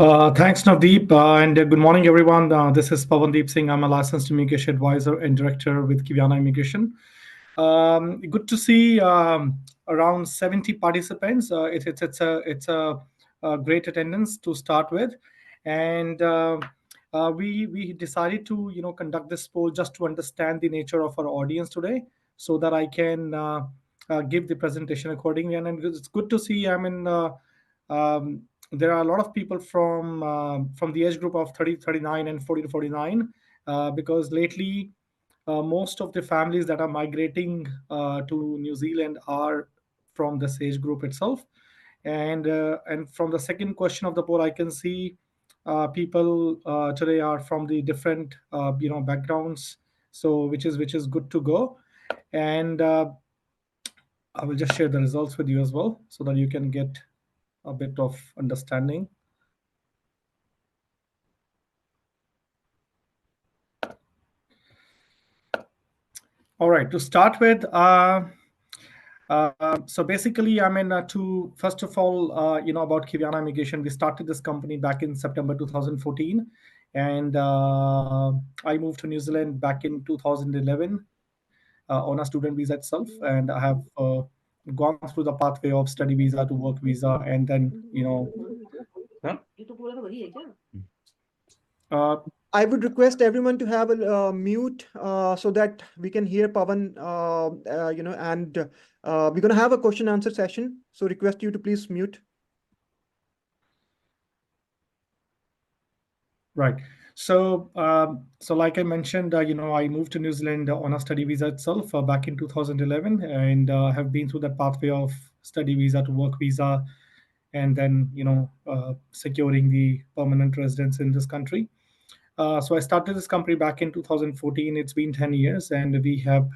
Thanks, Navdeep, and good morning, everyone. This is Pavandeep Singh. I'm a licensed immigration advisor and director with Kiviana Immigration. Good to see around 70 participants. It's a great attendance to start with, and we decided to conduct this poll just to understand the nature of our audience today, so that I can give the presentation accordingly. And it's good to see. Um, there are a lot of people from the age group of 30 39 and 40 to 49, because lately most of the families that are migrating to New Zealand are from this age group itself. And from the second question of the poll, I can see people today are from the different backgrounds, so which is good to go. And I will just share the results with you as well, so that you can get a bit of understanding. All right, to start with, so basically, to first of all, about Kiviana Immigration, we started this company back in September 2014, and I moved to New Zealand back in 2011 on a student visa itself, and I have gone through the pathway of study visa to work visa, and then Huh? Uh, I would request everyone to have a mute so that we can hear Pavan, and we're going to have a question answer session. So request you to please mute. Right. So like I mentioned, I moved to New Zealand on a study visa itself back in 2011, and have been through that pathway of study visa to work visa, and then securing the permanent residence in this country. So I started this company back in 2014. It's been 10 years, and we have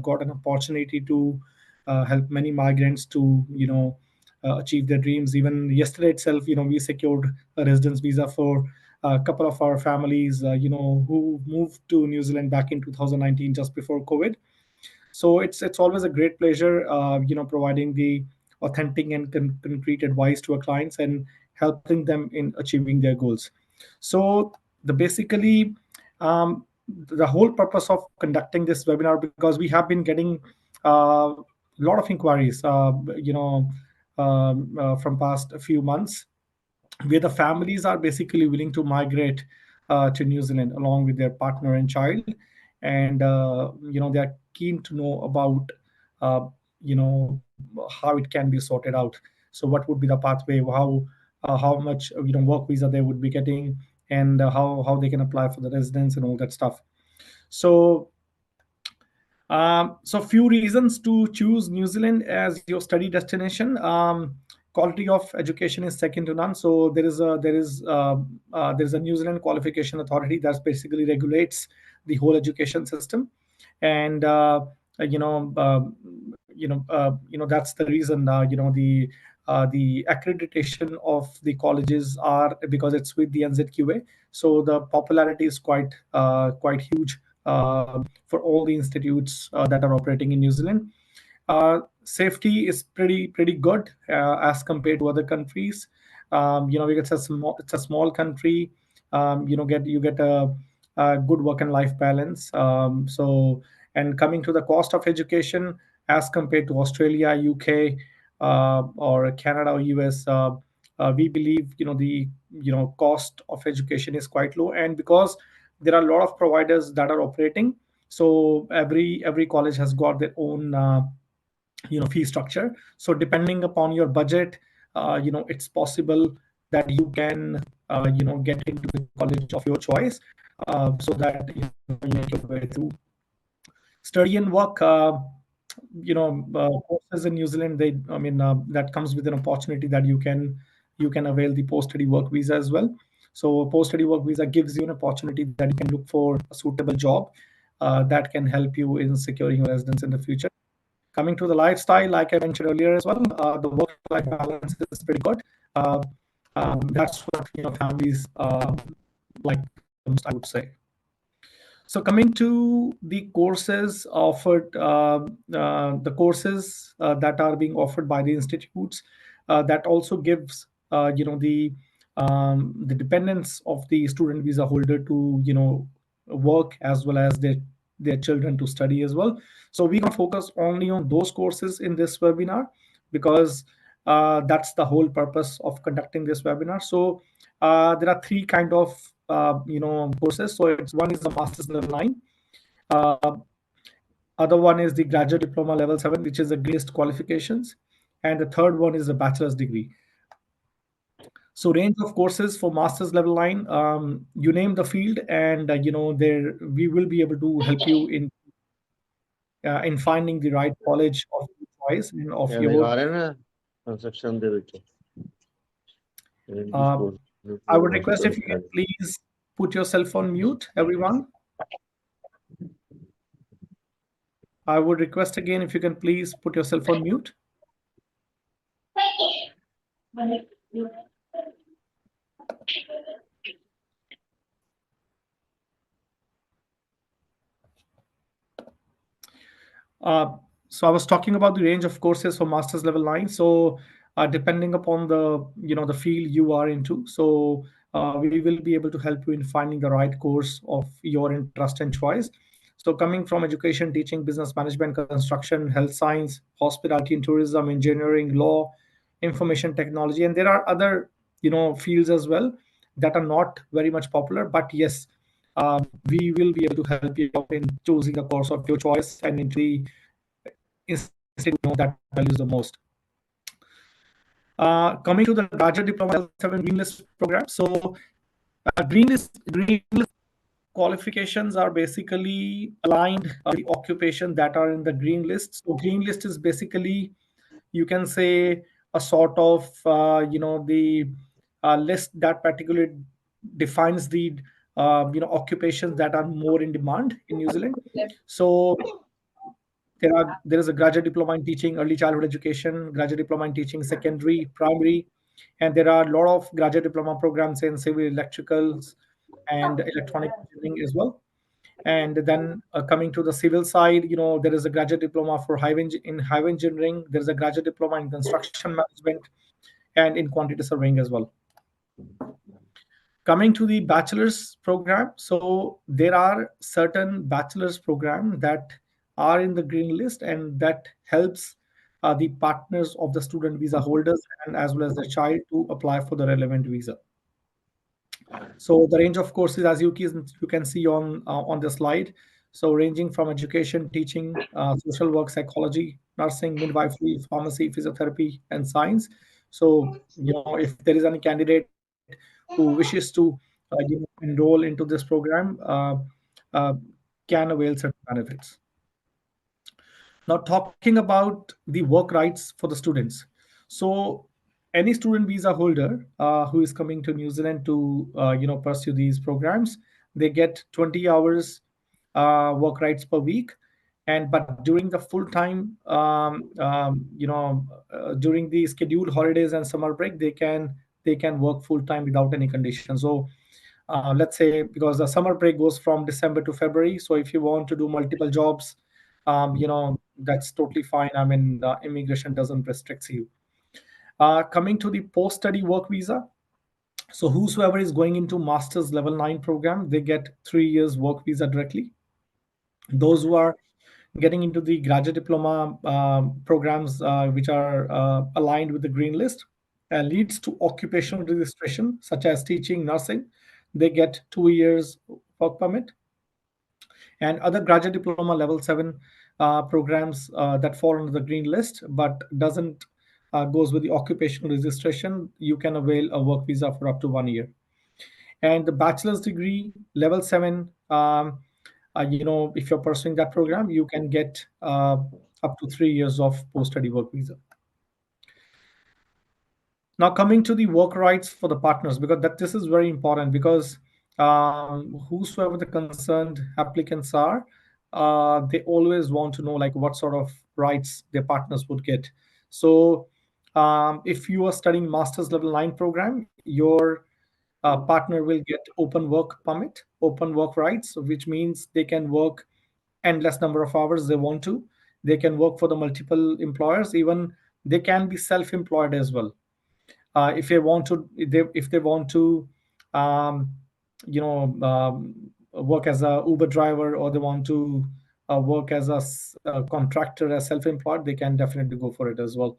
got an opportunity to help many migrants to achieve their dreams. Even yesterday itself, we secured a residence visa for a couple of our families, who moved to New Zealand back in 2019, just before COVID. So it's always a great pleasure, providing the authentic and concrete advice to our clients and helping them in achieving their goals. So the whole purpose of conducting this webinar, because we have been getting a lot of inquiries, from past few months, where the families are basically willing to migrate to New Zealand along with their partner and child, and they are keen to know about how it can be sorted out. So what would be the pathway? How much work visa they would be getting, and how they can apply for the residence and all that stuff. So few reasons to choose New Zealand as your study destination. Quality of education is second to none. So there is a New Zealand qualification authority that basically regulates the whole education system, and you know, that's the reason. The accreditation of the colleges are because it's with the NZQA, so the popularity is quite huge for all the institutes that are operating in New Zealand. Safety is pretty good as compared to other countries. It's a small country. You get a good work and life balance. And coming to the cost of education, as compared to Australia, UK, or Canada or US, we believe the cost of education is quite low, and because there are a lot of providers that are operating, so every college has got their own fee structure. So depending upon your budget, it's possible that you can get into the college of your choice, so that you make your way through study and work. Courses in New Zealand, that comes with an opportunity that you can avail the post study work visa as well. So post study work visa gives you an opportunity that you can look for a suitable job that can help you in securing your residence in the future. Coming to the lifestyle, like I mentioned earlier as well, the work-life balance is pretty good. Uh, that's what families like the most, I would say. So coming to the courses offered, the courses that are being offered by the institutes, that also gives the the dependence of the student visa holder to work, as well as their children to study as well. So we're going to focus only on those courses in this webinar, because that's the whole purpose of conducting this webinar. So there are three kind of courses. So it's one is the master's level 9, uh, other one is the graduate diploma level 7, which is the greatest qualifications, and the third one is the bachelor's degree. So range of courses for master's level 9, you name the field, and there we will be able to help you in finding the right college of your choice and of ਇਹ your. ਦਿਖਾ ਰਹੇ ਨਾ construction ਦੇ ਵਿੱਚ uh, I would request if you can course please put yourself on mute, everyone. I would request again if you can please put yourself on mute. So I was talking about the range of courses for master's level 9. So depending upon the field you are into, so we will be able to help you in finding the right course of your interest and choice. So coming from education, teaching, business management, construction, health science, hospitality and tourism, engineering, law, information technology, and there are other fields as well that are not very much popular, but yes, we will be able to help you out in choosing the course of your choice and into the institute that values the most. Coming to the graduate diploma level 7 green list program. So green list qualifications are basically aligned the occupation that are in the green list. So green list is basically, you can say, a sort of the list that particularly defines the occupations that are more in demand in New Zealand. So there is a graduate diploma in teaching early childhood education, graduate diploma in teaching secondary, primary, and there are a lot of graduate diploma programs in civil electricals and electronic engineering as well. And then coming to the civil side, there is a graduate diploma for in highway engineering. There is a graduate diploma in construction management and in quantity surveying as well. Coming to the bachelor's program, so there are certain bachelor's programs that are in the green list, and that helps the partners of the student visa holders and as well as the child to apply for the relevant visa. So the range of courses, as you can see on the slide, so ranging from education, teaching, social work, psychology, nursing, midwifery, pharmacy, physiotherapy, and science. So if there is any candidate who wishes to enroll into this program, uh, can avail certain benefits. Now, talking about the work rights for the students. So, any student visa holder who is coming to New Zealand to pursue these programs, they get 20 hours work rights per week, and but during the full time, during the scheduled holidays and summer break, they can work full time without any condition. So let's say, because the summer break goes from December to February, so if you want to do multiple jobs, that's totally fine. I mean, immigration doesn't restrict you. Coming to the post-study work visa, so whosoever is going into master's level 9 program, they get 3 years work visa directly. Those who are getting into the graduate diploma programs, which are aligned with the green list, leads to occupational registration, such as teaching, nursing, they get 2 years work permit. And other graduate diploma level 7 programs that fall under the green list but doesn't goes with the occupational registration, you can avail a work visa for up to 1 year. And the bachelor's degree level 7, if you're pursuing that program, you can get up to 3 years of post-study work visa. Now, coming to the work rights for the partners, because this is very important, because whosoever the concerned applicants are, they always want to know like what sort of rights their partners would get. So if you are studying master's level 9 program, your partner will get open work permit, open work rights, which means they can work endless number of hours they want to. They can work for the multiple employers, even they can be self-employed as well. if they want to um, you know work as a Uber driver, or they want to work as a contractor, as self-employed, they can definitely go for it as well.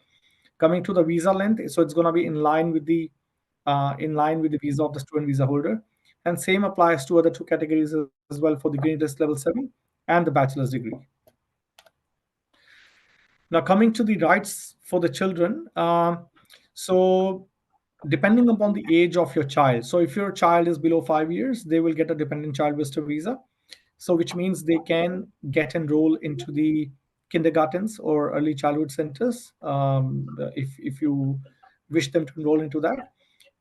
Coming to the visa length, so it's going to be in line with the visa of the student visa holder, and same applies to other two categories as well, for the green list level 7 and the bachelor's degree. Now, coming to the rights for the children, so depending upon the age of your child. So if your child is below 5 years, they will get a dependent child visitor visa. So which means they can get enrolled into the kindergartens or early childhood centers, if you wish them to enroll into that.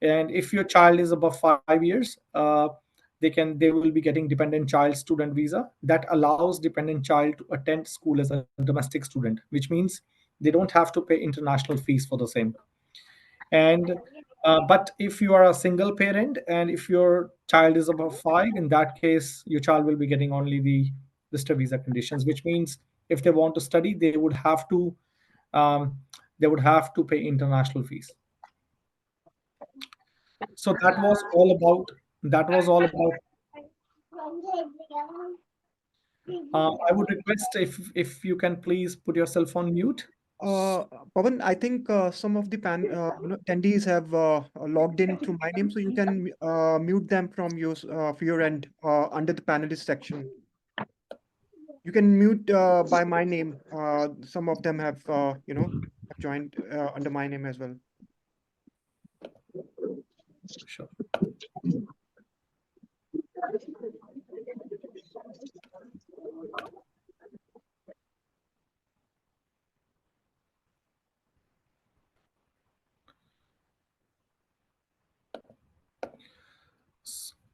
And if your child is above 5 years, they will be getting dependent child student visa that allows dependent child to attend school as a domestic student, which means they don't have to pay international fees for the same. And but if you are a single parent and if your child is above 5, in that case your child will be getting only the visitor visa conditions, which means if they want to study, um, they would have to pay international fees. So that was all about. I would request if you can please put yourself on mute. Pawan, I think some of the attendees have logged in through my name, so you can mute them from for your end under the panelist section. You can mute by my name. Some of them have joined under my name as well. Sure.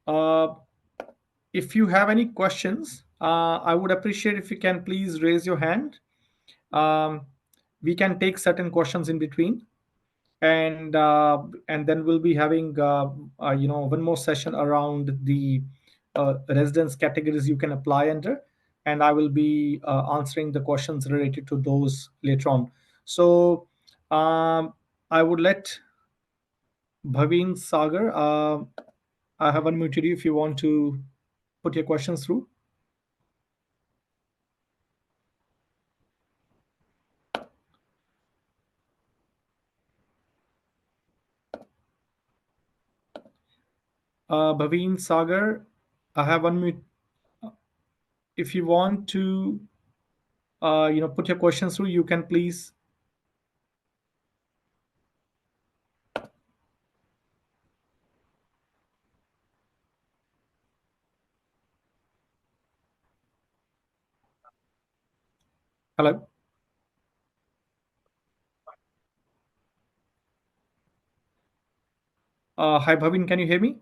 Uh, if you have any questions, I would appreciate if you can please raise your hand. Um, we can take certain questions in between, and then we'll be having one more session around the residence categories you can apply under, and I will be answering the questions related to those later on. So I would let Bhavin Sagar. I have unmuted you if you want to put your questions through. Bhavin Sagar, I have unmute. If you want to, put your questions through, you can please. Hello. Hi, Bhavin. Can you hear me?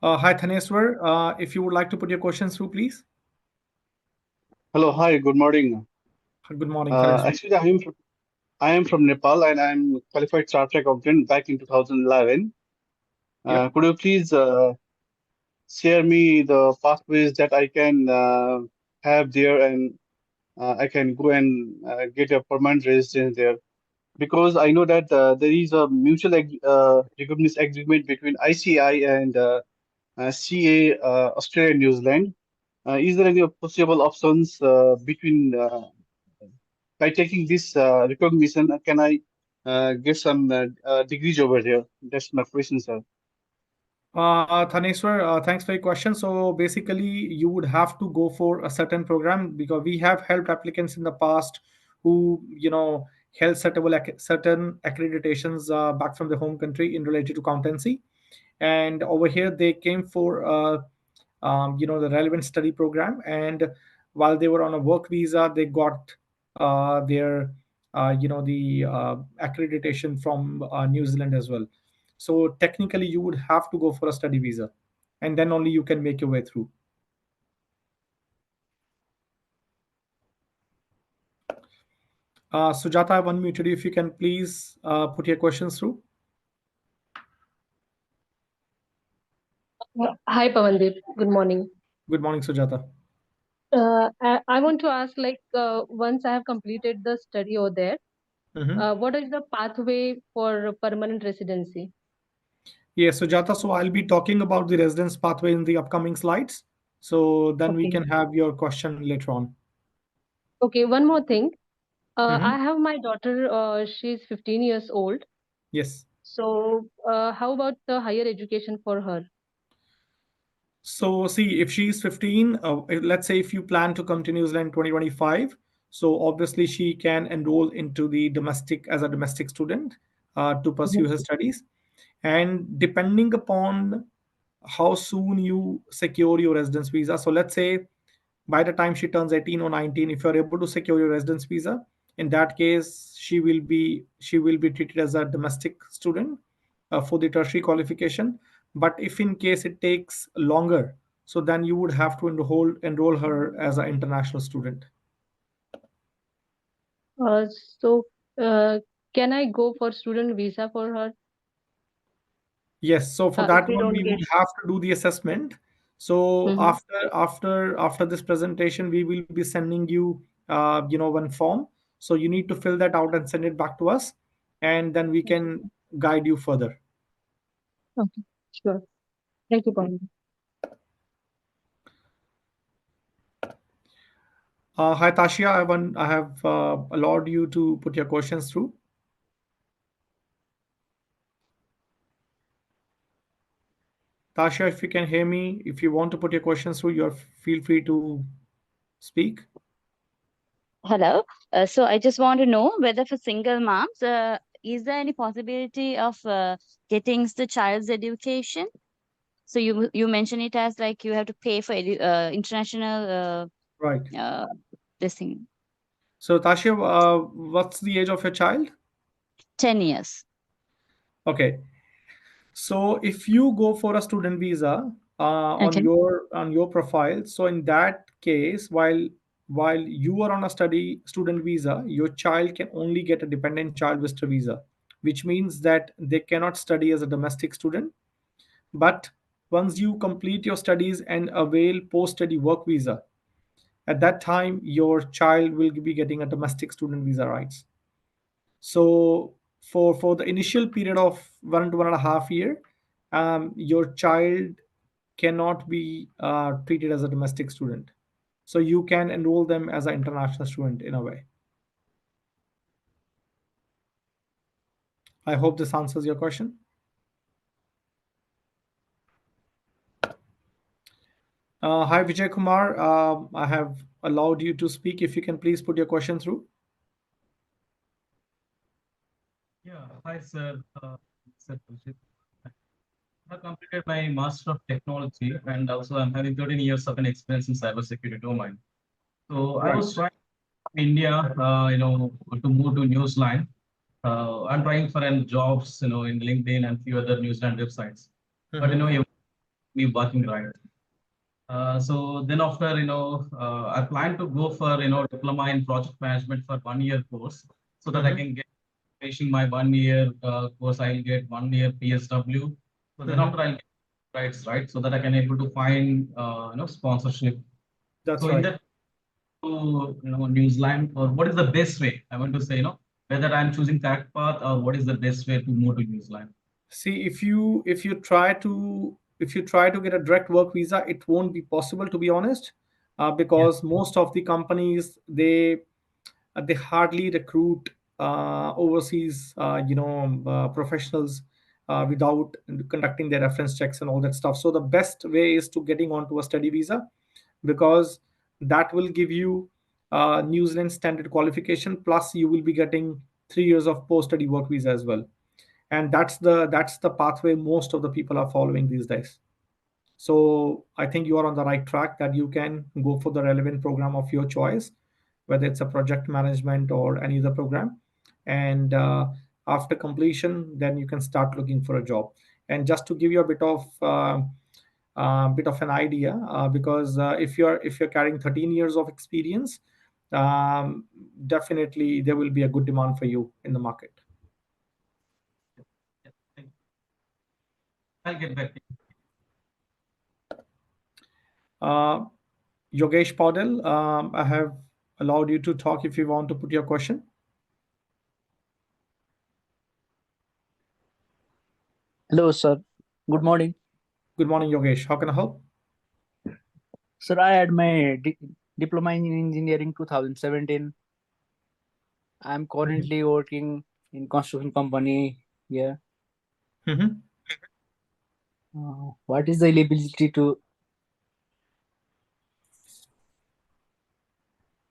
Hi, Thaneswar. If you would like to put your questions through, please. Hello, hi, good morning. Good morning, Thaneswar. Actually, I am from Nepal and I'm qualified chartered accountant back in 2011. Yep. Could you please share me the pathways that I can have there, and I can go and get a permanent residence there? Because I know that there is a mutual recognition agreement between ICI and CA Australia and New Zealand. Is there any possible options between by taking this recognition? Can I get some degrees over here? That's my question, sir. Thaneswar, thanks for your question. So basically, you would have to go for a certain program, because we have helped applicants in the past who, held certain accreditations back from the home country in related to accountancy, and over here they came for the relevant study program, and while they were on a work visa, they got their the accreditation from New Zealand as well. So technically you would have to go for a study visa, and then only you can make your way through. Sujata, I've unmuted you. If you can please put your questions through. Hi, Pavandeep. Good morning. Good morning, Sujata. I want to ask, once I have completed the study over there, Mhm. what is the pathway for permanent residency? Yes, Sujata. So I'll be talking about the residence pathway in the upcoming slides. So then we Okay. can have your question later on. Okay, one more thing. Mhm. I have my daughter, she's 15 years old. Yes. So, how about the higher education for her? So see, if she's 15, let's say if you plan to come to New Zealand 2025, so obviously she can enroll into the domestic as a domestic student to pursue Mhm. her studies. And depending upon how soon you secure your residence visa, so let's say by the time she turns 18 or 19, if you're able to secure your residence visa, in that case she will be treated as a domestic student for the tertiary qualification. But if in case it takes longer, so then you would have to enroll her as an international student. So, uh, can I go for student visa for her Yes, so for if that we one don't we get? would have to do the assessment. So Mhm. after this presentation, we will be sending you one form. So you need to fill that out and send it back to us, and then we can guide you further. Okay, sure. Thank you, Pavandeep. Hi Tashia, I have allowed you to put your questions through. Tasha, if you can hear me, if you want to put your questions through, you're feel free to speak. Hello. So I just want to know whether for single moms, is there any possibility of getting the child's education? So you mention it as like you have to pay for international Right. this thing, So Tasha, what's the age of your child? 10 years. Okay. So if you go for a student visa on Okay. your profile, so in that case, while you are on a study student visa, your child can only get a dependent child visitor visa, which means that they cannot study as a domestic student. But once you complete your studies and avail post-study work visa, at that time your child will be getting a domestic student visa rights. So for the initial period of 1 to 1.5 year, your child cannot be treated as a domestic student. So you can enroll them as an international student in a way. I hope this answers your question. Hi Vijay Kumar, I have allowed you to speak. If you can please put your question through. Yeah, hi sir. Sir Kaushik. I have completed my Master of Technology and also I'm having 13 years of an experience in cybersecurity domain. So I Right. was trying in India, to move to New Zealand. I'm trying for an jobs, in LinkedIn and few other New Zealand websites. But Mm-hmm. you me working right. So then after, I plan to go for, diploma in project management for 1 year course so that I Mm-hmm. can get finishing my 1 year course, I'll get 1 year PSW. So then Mm-hmm. after I'll get rights, right? So that I can able to find sponsorship. That's So in right. that New Zealand, or what is the best way? I want to say, whether I'm choosing that path or what is the best way to move to New Zealand. See, if you try to get a direct work visa, it won't be possible, to be honest, Yeah. because most of the companies they hardly recruit overseas professionals without conducting their reference checks and all that stuff. So the best way is to getting onto a study visa, because that will give you New Zealand standard qualification, plus you will be getting 3 years of post study work visa as well. And that's the pathway most of the people are following these days. So I think you are on the right track, that you can go for the relevant program of your choice, whether it's a project management or any other program. And after completion, then you can start looking for a job. And just to give you a bit of an idea, because if you're carrying 13 years of experience, um, definitely there will be a good demand for you in the market. Yeah, thank you. I'll get back to you. Uh, Yogesh Paudel, I have allowed you to talk if you want to put your question. Hello, sir. Good morning. Good morning, Yogesh. How can I help? Sir, I had my diploma in engineering 2017. I'm Mhm. currently working in construction company here. Mhm. What is the eligibility to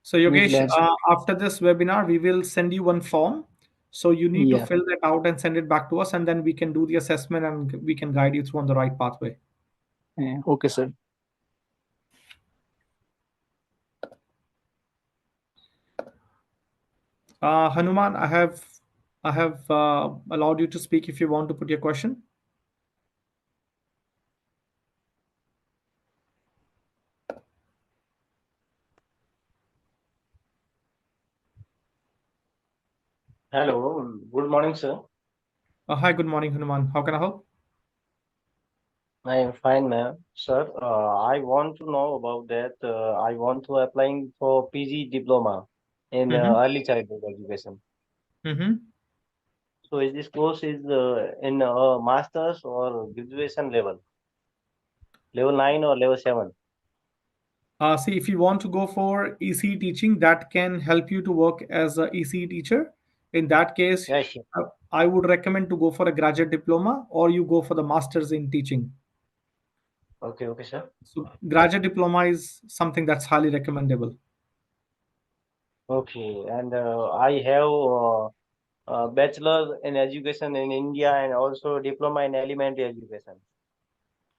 So, New Yogesh, Zealand? after this webinar, we will send you one form. So you need to Yeah. fill that out and send it back to us, and then we can do the assessment and we can guide you through on the right pathway. Okay, sir. Hanuman, I have allowed you to speak if you want to put your question. Hello, good morning, sir. Hi, good morning, Hanuman. How can I help? I am fine, ma'am. Sir, I want to know about that. I want to applying for PG diploma in Mm-hmm. early childhood education. Mm-hmm. So, is this course is in master's or graduation level, level 9 or level 7? See, if you want to go for EC teaching, that can help you to work as a EC teacher. In that case, Yes, sir. I would recommend to go for a graduate diploma or you go for the master's in teaching. Okay, okay, sir. So, graduate diploma is something that's highly recommendable. Okay, and I have bachelor in education in India and also diploma in elementary education.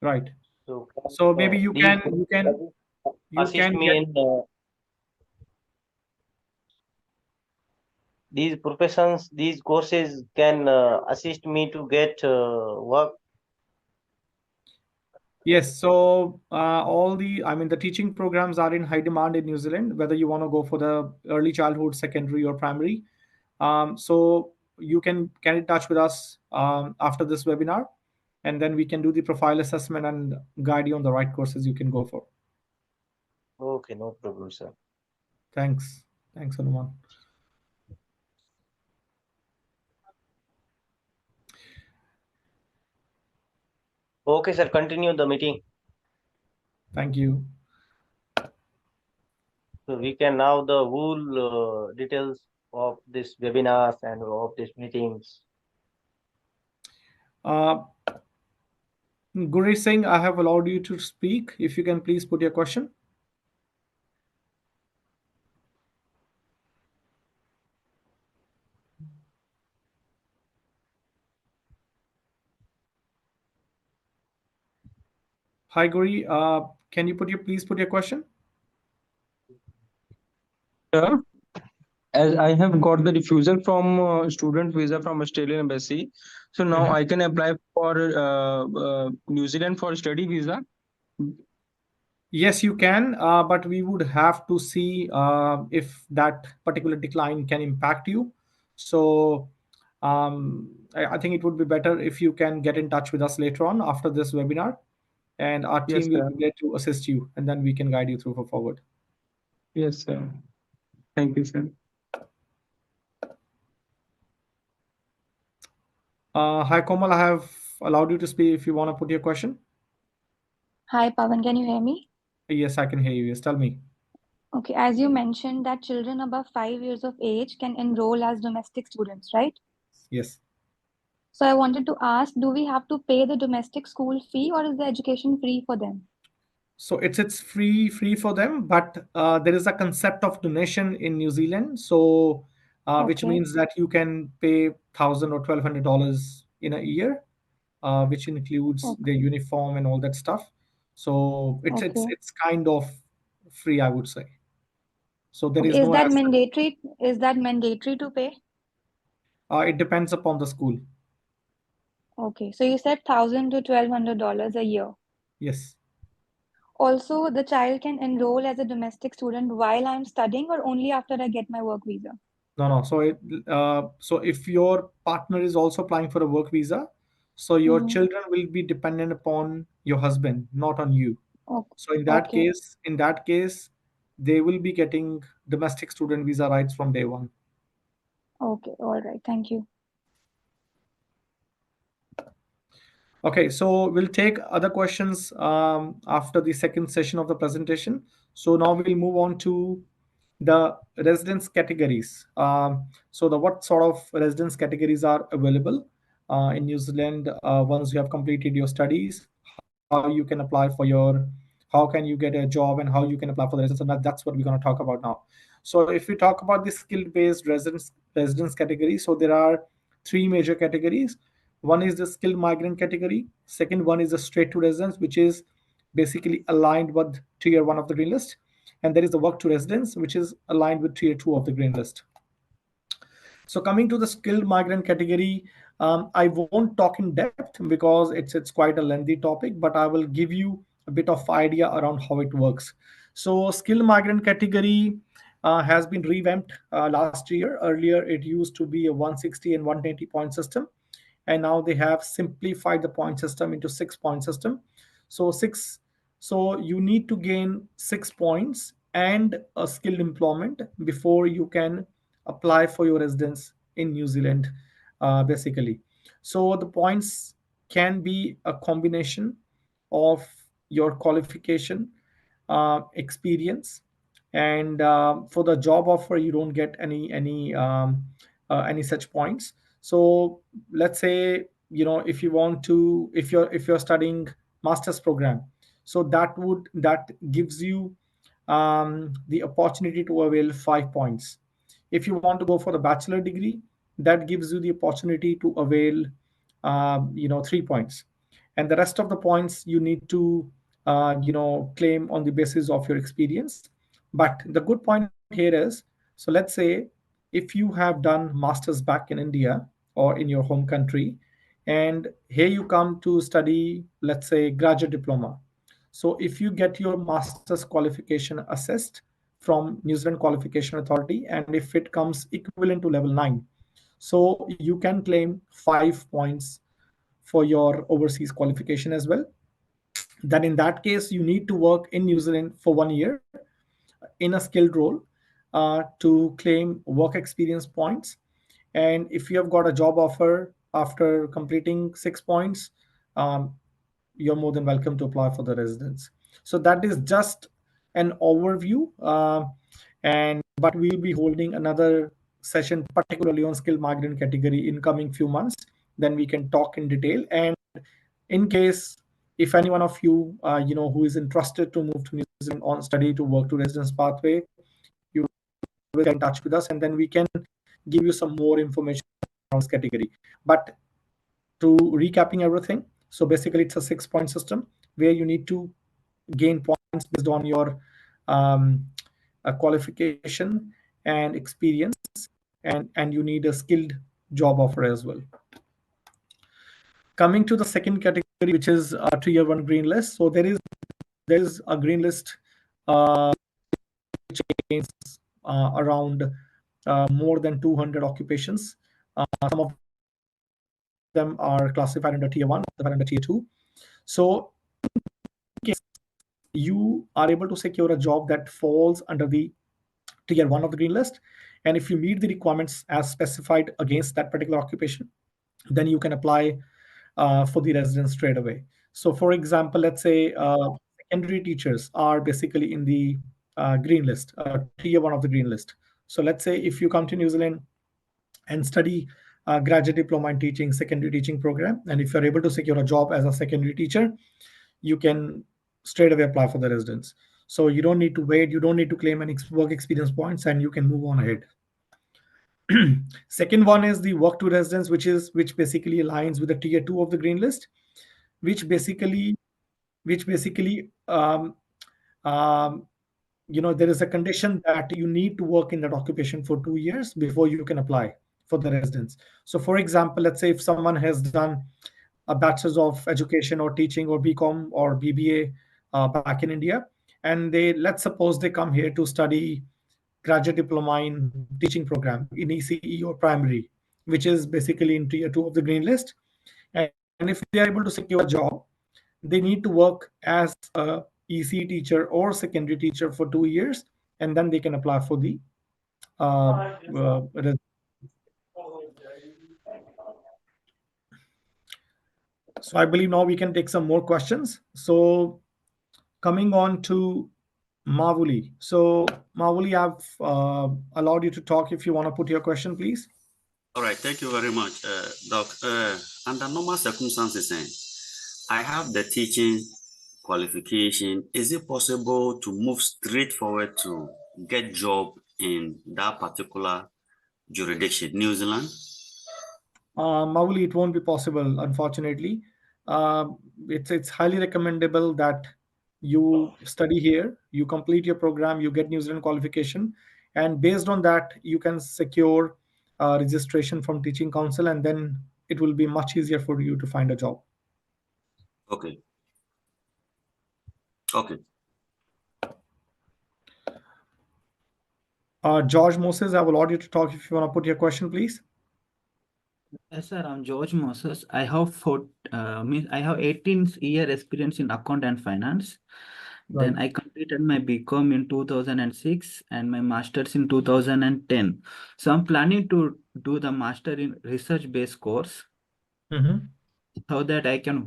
Right. So, So maybe these you assist can me get. in these professions, these courses can assist me to get work. Yes, so I mean, the teaching programs are in high demand in New Zealand, whether you want to go for the early childhood, secondary, or primary. So you can get in touch with us after this webinar, and then we can do the profile assessment and guide you on the right courses you can go for. Okay, no problem, sir. Thanks. Thanks, Hanuman. Okay, sir, continue the meeting. Thank you. So we can now the whole details of this webinars and of these meetings. Uh, Guri Singh, I have allowed you to speak. If you can please put your question. Hi, Guri. Can you please put your question? Sir, as I have got the refusal from student visa from Australian embassy, so now Mhm. I can apply for New Zealand for study visa. Yes, you can, but we would have to see if that particular decline can impact you. So I think it would be better if you can get in touch with us later on after this webinar, and our Yes, team will sir. be there to assist you, and then we can guide you through for forward. Yes, sir. Thank you, sir. Hi, Komal, I have allowed you to speak if you want to put your question. Hi, Pavan, can you hear me? Yes, I can hear you. Yes, tell me. Okay, as you mentioned that children above 5 years of age can enroll as domestic students, right? Yes. So I wanted to ask, do we have to pay the domestic school fee or is the education free for them? So it's free for them, but there is a concept of donation in New Zealand. So which Okay, means that you can pay $1,000 or $1,200 in a year, which includes okay, their uniform and all that stuff. So okay. it's kind of free, I would say. So there Okay, is is no that as such. mandatory? Is that mandatory to pay? It depends upon the school. Okay, so you said $1,000 to $1,200 a year. Yes. also the child can enroll as a domestic student while I'm studying or only after I get my work visa? No, no. So if your partner is also applying for a work visa, so your Mm-hmm. children will be dependent upon your husband, not on you. Okay. So Okay. in that case, they will be getting domestic student visa rights from day one. Okay. All right. Thank you. Okay, so we'll take other questions after the second session of the presentation. So now we'll move on to the residence categories. So the what sort of residence categories are available in New Zealand once you have completed your studies, how you can apply for how can you get a job and how you can apply for the residence, and that's what we're going to talk about now. So if we talk about the skill-based residence category, so there are three major categories. One is the skilled migrant category. Second one is the straight to residence, which is basically aligned with tier one of the green list. And there is the work to residence, which is aligned with tier two of the green list. So coming to the skilled migrant category, I won't talk in depth because it's quite a lengthy topic, but I will give you a bit of idea around how it works. So skilled migrant category has been revamped last year. Earlier, it used to be a 160 and 180 point system, and now they have simplified the point system into 6 point system. So you need to gain 6 points and a skilled employment before you can apply for your residence in New Zealand, basically. So the points can be a combination of your qualification, experience, and for the job offer, you don't get any such points. So let's say, if you want to, if you're studying master's program, so that gives you the opportunity to avail 5 points. If you want to go for the bachelor degree, that gives you the opportunity to avail 3 points, and the rest of the points you need to claim on the basis of your experience. But the good point here is, so let's say if you have done masters back in India or in your home country, and here you come to study, let's say, graduate diploma. So if you get your master's qualification assessed from New Zealand Qualification Authority, and if it comes equivalent to level 9, so you can claim 5 points for your overseas qualification as well. Then in that case, you need to work in New Zealand for 1 year in a skilled role to claim work experience points. And if you have got a job offer after completing 6 points, um, you're more than welcome to apply for the residence. So that is just an overview. And but we'll be holding another session, particularly on skilled migrant category, in coming few months. Then we can talk in detail. And in case if any one of you, who is interested to move to New Zealand on study to work to residence pathway, you will get in touch with us, and then we can give you some more information around this category. But to recapping everything, so basically it's a 6 point system where you need to gain points based on your um, qualification and experience, and you need a skilled job offer as well. Coming to the second category, which is a tier one green list. So there is a green list which contains around more than 200 occupations. Some of them are classified under tier one, classified under tier two. So you are able to secure a job that falls under the tier one of the green list, and if you meet the requirements as specified against that particular occupation, then you can apply for the residence straight away. So for example, let's say secondary teachers are basically in the green list, tier one of the green list. So let's say if you come to New Zealand and study graduate diploma in teaching, secondary teaching program, and if you're able to secure a job as a secondary teacher, you can straight away apply for the residence. So you don't need to wait, you don't need to claim any work experience points, and you can move on ahead. Second one is the work to residence, which basically aligns with the tier two of the green list, which basically which basically um, there is a condition that you need to work in that occupation for 2 years before you can apply for the residence. So for example, let's say if someone has done a bachelor's of education or teaching or BCom or BBA back in India, and they, let's suppose they come here to study graduate diploma in teaching program in ECE or primary, which is basically in tier 2 of the green list. And if they are able to secure a job, they need to work as a ECE teacher or secondary teacher for 2 years, and then they can apply for the uh, so I believe now we can take some more questions. So coming on to Mavuli. So Mavuli, I've allowed you to talk. If you want to put your question, please. All right, thank you very much, Doc. Under normal circumstances, I have the teaching qualification. Is it possible to move straight forward to get job in that particular jurisdiction, New Zealand? Mavuli, it won't be possible, unfortunately. Uh, it's highly recommendable that you study here, you complete your program, you get New Zealand qualification, and based on that, you can secure registration from Teaching Council, and then it will be much easier for you to find a job. Okay. Okay. George Moses, I will allow you to talk if you want to put your question, please. Yes, sir. I'm George Moses. I have 18-year experience in account and finance. Then I completed my BCom in 2006 and my master's in 2010. So I'm planning to do the master in research-based course so that I can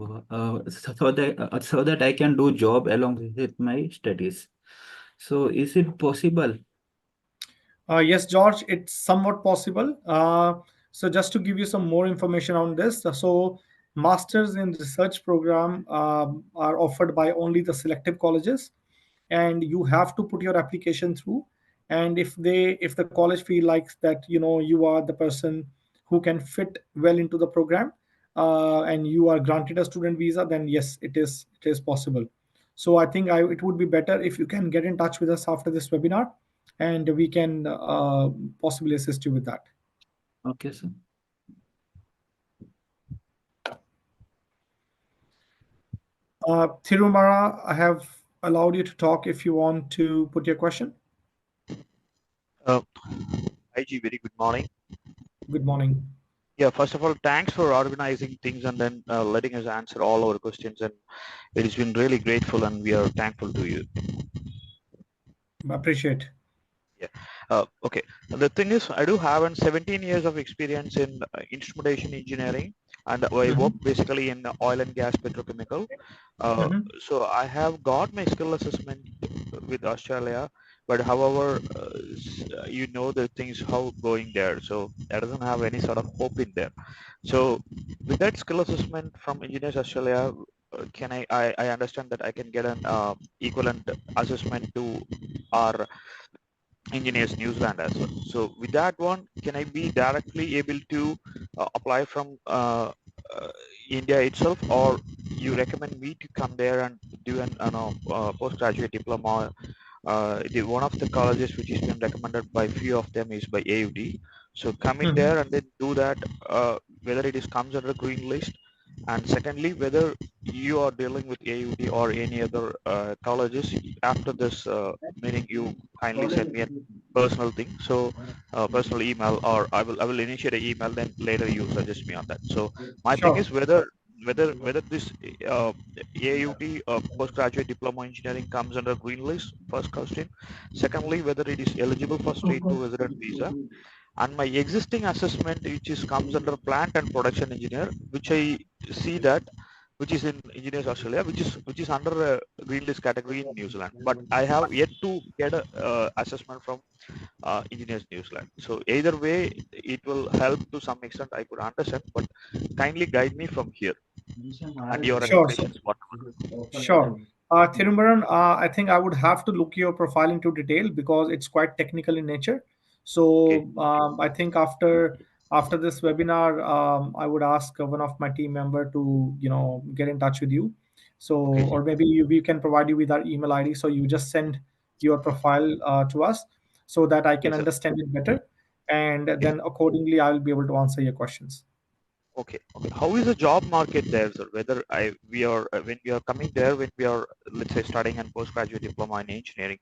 so that I can do job along with my studies. So is it possible? Yes, George, it's somewhat possible. So just to give you some more information on this, so masters in research program are offered by only the selective colleges, and you have to put your application through. And if the college feel likes that you are the person who can fit well into the program, and you are granted a student visa, then yes, it is possible. So I think it would be better if you can get in touch with us after this webinar, and we can possibly assist you with that. Okay, sir. Thirumara, I have allowed you to talk if you want to put your question. IG, very good morning. Good morning. Yeah, first of all, thanks for organizing things and then letting us answer all our questions. And it has been really grateful, and we are thankful to you. Appreciate. Yeah. Okay. The thing is, I do have 17 years of experience in instrumentation engineering, and I work basically in oil and gas petrochemical. So I have got my skill assessment with Australia, but however, the things how going there, so that doesn't have any sort of hope in there. So with that skill assessment from Engineers Australia, can I understand that I can get an equivalent assessment to our Engineers New Zealand as well. So with that one, can I be directly able to apply from India itself, or you recommend me to come there and do an postgraduate diploma? One of the colleges which has been recommended by few of them is by AUD. So come in there and then do that, whether it comes under green list, and secondly, whether you are dealing with AUD or any other colleges. After this meeting, you kindly send me a personal thing, so personal email, or I will initiate an email, then later you suggest me on that. So my thing is whether this AUT postgraduate diploma engineering comes under green list, first question. Secondly, whether it is eligible for straight to resident visa. And my existing assessment, which comes under plant and production engineer, which I see that, which is in Engineers Australia, which is under a green list category in New Zealand. But I have yet to get a assessment from Engineers New Zealand. So either way, it will help to some extent. I could understand, but kindly guide me from here and your Sure. expressions. Sure. Thirumaran, I think I would have to look your profile into detail because it's quite technical in nature. So I think after this webinar, I would ask one of my team member to get in touch with you. So or maybe we can provide you with our email ID. So you just send your profile to us so that I can understand it better, and then accordingly I will be able to answer your questions. Okay, okay. How is the job market there, sir? Whether we are when we are coming there, when we are, let's say, studying and postgraduate diploma in engineering,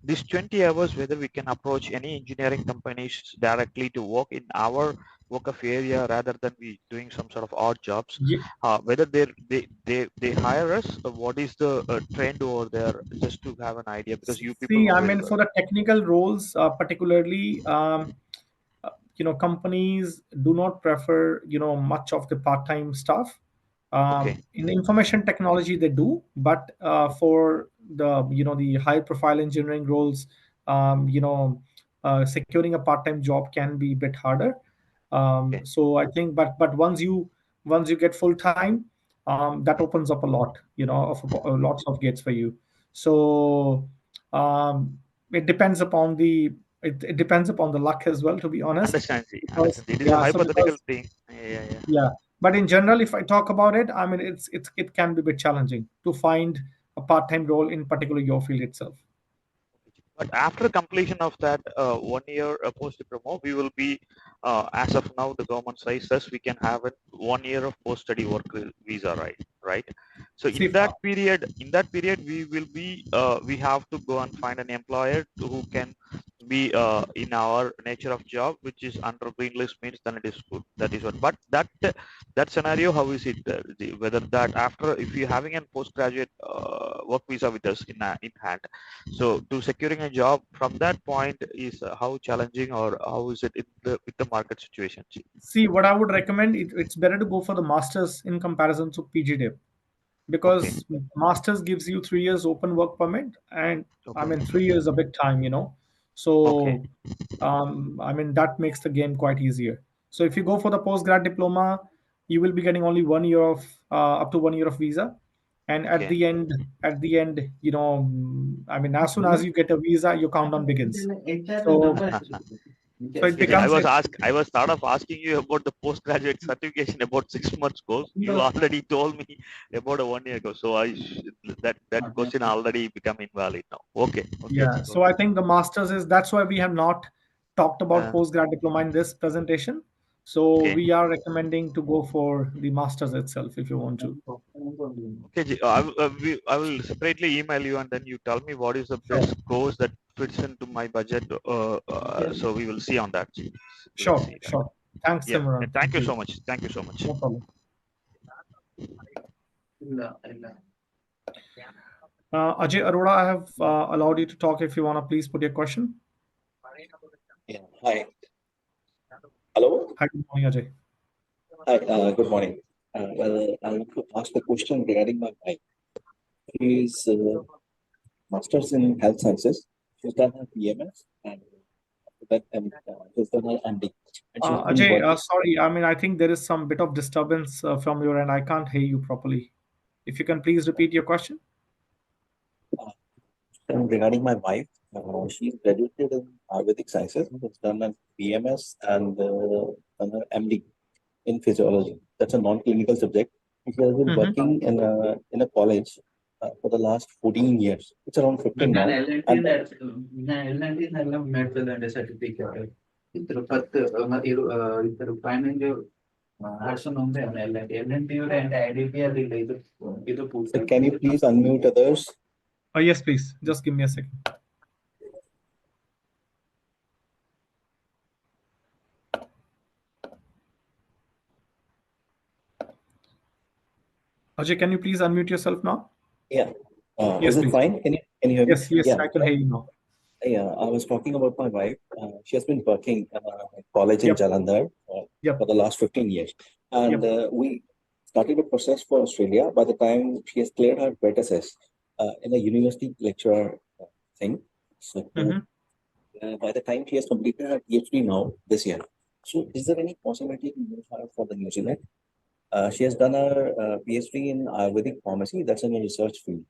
these 20 hours, whether we can approach any engineering companies directly to work in our work of area rather than we doing some sort of odd jobs, whether they hire us, what is the trend over there, just to have an idea, because you people See, know I very mean, well. for the technical roles, particularly, companies do not prefer, much of the part-time stuff. Okay, In information technology, they do, but for the high-profile engineering roles, securing a part-time job can be a bit harder. okay. So I think, but once you get full-time, that opens up a lot, of lots of gates for you. So it depends upon it depends upon the luck as well, to be honest. Understand, see, Because understand. It is a yeah, so hypothetical because thing. Yeah, yeah. yeah, but in general, if I talk about it, I mean, it can be a bit challenging to find a part-time role in particular your field itself. But after completion of that 1 year post-diploma, we will be, as of now, the government says we can have a 1 year of post-study work visa, right? Right. So See, in that period, we will be, we have to go and find an employer who can be in our nature of job, which is under green list means then it is good. That is what. But that scenario, how is it? Whether that after, if you're having a postgraduate work visa with us in hand, so to securing a job from that point is how challenging, or how is it with the market situation? see, what I would recommend, it's better to go for the masters in comparison to PGDIP, Okay, because masters gives you 3 years open work permit, and I okay, mean 3 years is a big time. okay, So I mean that makes the game quite easier. So if you go for the postgrad diploma, you will be getting only 1 year of up to 1 year of visa, and at okay. the end, I mean, as soon as you get a visa, your countdown begins. So so it Okay, becomes a I was thought of asking you about the postgraduate certification about 6 months course. You already told me about a 1 year ago, so that question already become invalid now. Okay, okay, Yeah, so okay. I think the masters is that's why we have not talked about Uh, postgrad diploma in this presentation. So okay. we are recommending to go for the masters itself if you want to. Okay, I will separately email you, and then you tell me what is the Sure, best course that fits into my budget. So we will see on that. We will sure, see that. sure. Thanks, Yeah. Simran. Thank Thank you you. so much. Thank you so much. No problem. Ajay Arora, I have allowed you to talk. If you want to please put your question. Yeah. Hi. Hello. Hi, good morning, Ajay. Hi. Good morning. Well, I want to ask a question regarding my wife. She is master's in health sciences. She's done her BMS and after that, she's done her MD. And she's been Ajay, working. sorry. I mean, I think there is some bit of disturbance from your end. I can't hear you properly. If you can please repeat your question. And regarding my wife, she's graduated in Ayurvedic sciences. She's done her BMS and done her MD in physiology. That's a non-clinical subject. She has been Mm-hmm. working in a college for the last 14 years. It's around 15 Mm-hmm. now. And certificate ಇದ್ರ ಪತ್ತು ಇದ್ರ final ಆಡ್ಸನ್ ಒಂದೇ LNT and IDPR ಇದು sir, can you please unmute others? Yes, please. Just give me a second. Ajay, can you please unmute yourself now? Yeah. Yes, Is it please. fine? Can you hear me? Yes, yes, Yeah. I can hear you now. Yeah. I was talking about my wife. She has been working in college in Yep, Jalandhar yep, for the last 15 years. And yep. we started a process for Australia by the time she has cleared her BTSS in a university lecturer thing. So Mm-hmm. by the time she has completed her PhD now this year. So is there any possibility to move her for the New Zealand? She has done her PhD in Ayurvedic pharmacy. That's in a research field.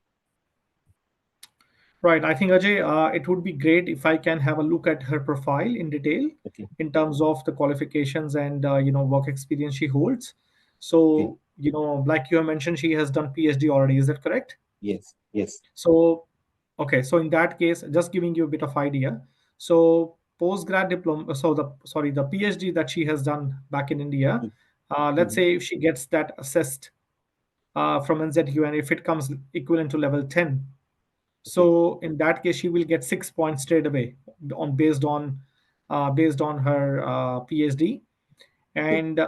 Right. I think, Ajay, it would be great if I can have a look at her profile in detail Okay. in terms of the qualifications and work experience she holds. Okay. So, like you have mentioned, she has done PhD already. Is that correct? Yes. Yes. So, okay. So in that case, just giving you a bit of idea. So postgrad diploma. So the PhD that she has done back in India, Let's say if she gets that assessed from NZU, and if it comes equivalent to level 10, so in that case she will get 6 points straight away on based on her PhD, and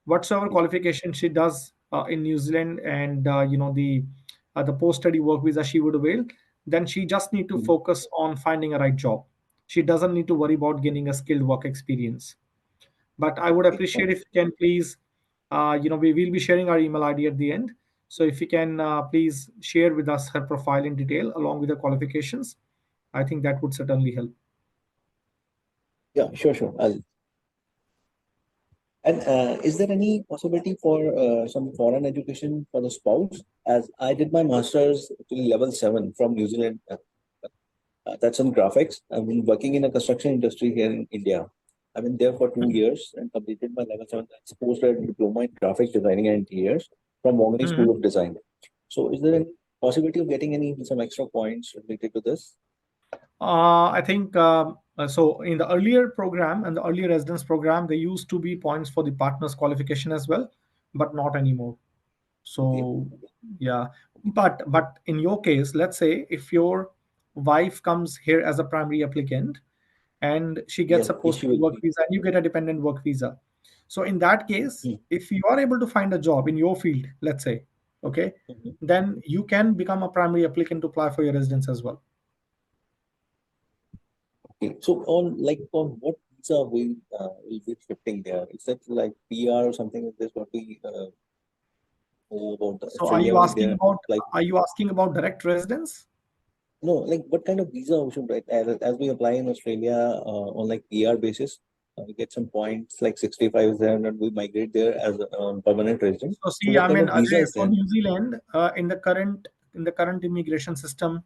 whatsoever qualification she does in New Zealand, and the post study work visa she would avail, then she just need to focus on finding a right job. She doesn't need to worry about gaining a skilled work experience. But I would appreciate if you can please, we will be sharing our email ID at the end. So if you can please share with us her profile in detail along with the qualifications, I think that would certainly help. Yeah, sure. And is there any possibility for some foreign education for the spouse? As I did my master's till level 7 from New Zealand. That's in graphics. I've been working in a construction industry here in India. I've been there for 2 years and completed my level 7. That's post-grad diploma in graphics designing and interiors from Wongani Mhm. School of Design. So is there any possibility of getting some extra points related to this? I think so. In the earlier program and the earlier residence program, there used to be points for the partner's qualification as well, but not anymore. So yeah, but in your case, let's say if your wife comes here as a primary applicant and she gets Yes, a she post will work be. visa and you get a dependent work visa. So in that case, if you are able to find a job in your field, let's say, okay, then you can become a primary applicant to apply for your residence as well. Okay. So on what visa will be shifting there? Is that like PR or something like this? What we know about So are Australia you over asking there? about Like direct residence? no, like what kind of visa we should write as we apply in Australia on like PR basis? We get some points like 65 is there, and we migrate there as a permanent resident. So So see, what I kind mean, of visa Ajay, is for there? New Zealand, in the current immigration system,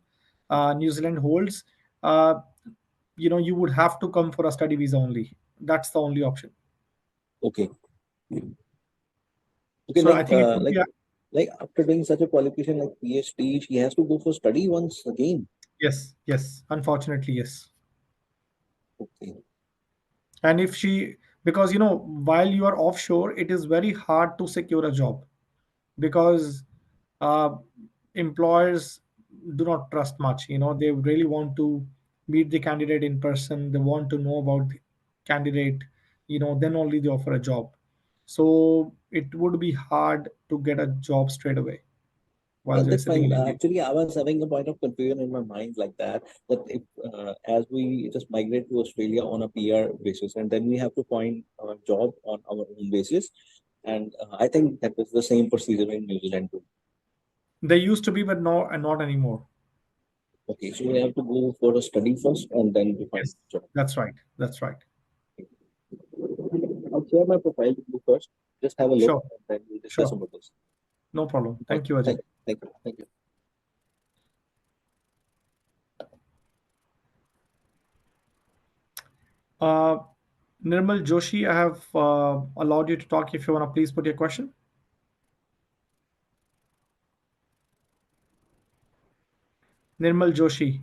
New Zealand holds, uh, you would have to come for a study visa only. That's the only option. Okay. Okay, So I think it would be like after doing such a qualification like PhD, she has to go for study once again. yes. Unfortunately, yes. Okay. And if she, because while you are offshore, it is very hard to secure a job because uh, employers do not trust much. They really want to meet the candidate in person. They want to know about the candidate. Then only they offer a job. So it would be hard to get a job straight away while they're That's sitting fine. in India. Actually, I was having a point of confusion in my mind like that. That if as we just migrate to Australia on a PR basis, and then we have to find a job on our own basis, and I think that is the same procedure in New Zealand too. They used to be, but no, and not anymore. Okay, so we have to go for a study first, and then we find Yes, a job. that's right. That's right. I'll share my profile with you first. Just have a look, Sure. and then we'll discuss Sure. about this. No problem. Okay. Thank you, Ajay. Thank you. Uh, Nirmal Joshi, I have allowed you to talk. If you want to please put your question. Nirmal Joshi.